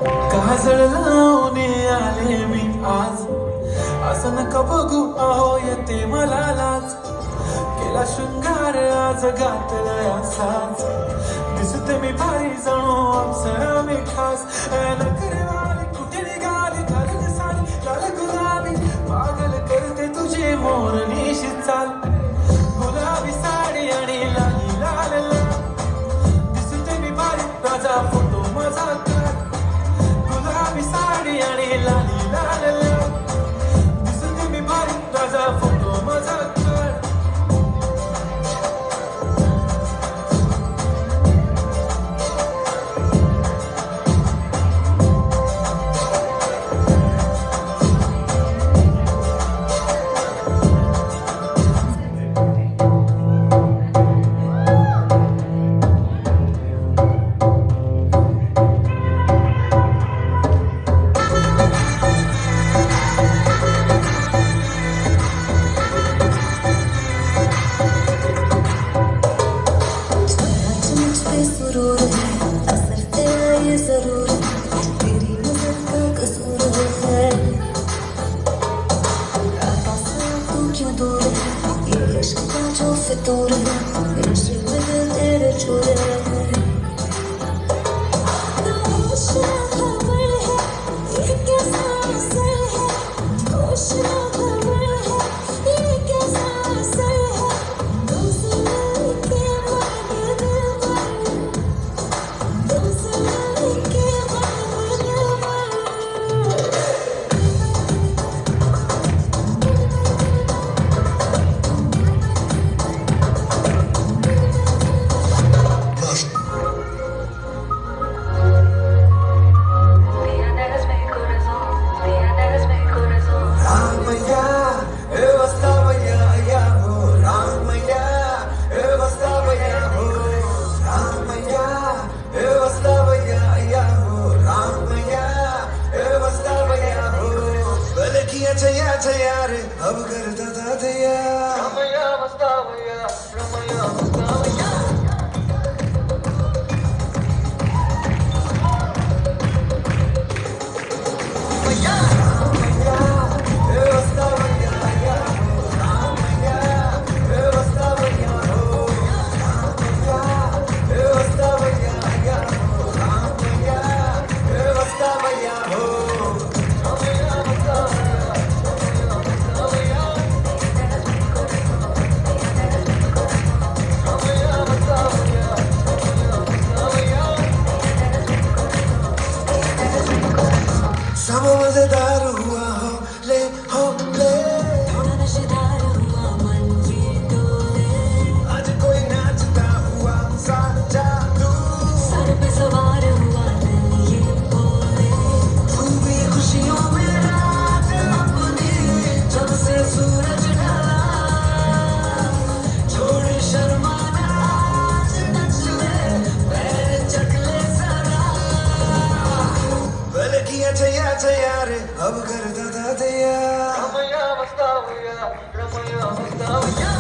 काजळ लावून आले मी आज, असं नका बघू अहो येते मला लाज. केला शृंगार आज घातला साज, दिसते मी भारी जणू अप्सरा मी खास. नखरेवाली कुठे निघाली घालून साडी लाल गुलाबी, पागल करते तुझे मोरनीशी चाल. गुलाबी साडी आणि लाली लाल लाल, दिसते मी भारी राजा फोटो माझा काढ. गुलाबी साडी आणि लाली लाल लाल, दिसते मी भारी राजा फोटो माझा काढ. फितूर है इश्क में तेरे छुरे हैं. होश ना खबर है ये कैसा असर है, होश ना खबर है ये कैसा असर है. तुमसे मिलके मन दिल भर, तुमसे मिलके मन दिल भर. जया रे अब करता था दया, रमैया मस्तावया रमैया मस्तावया. सब मजेदार हुआ हो ले, थोड़ा नशेदार हुआ मन ये डोले. आज कोई नाचता हुआ सा जादू, सर पे सवार हुआ दिल ये बोले. तू भी खुशियों में रात अपनी, जब से सूरज ढला छोड़ शर्माना नच ले पैर चख ले जरा. भले किया जया रे अब करता था दया, रमैया मस्तावया रमैया मस्तावया.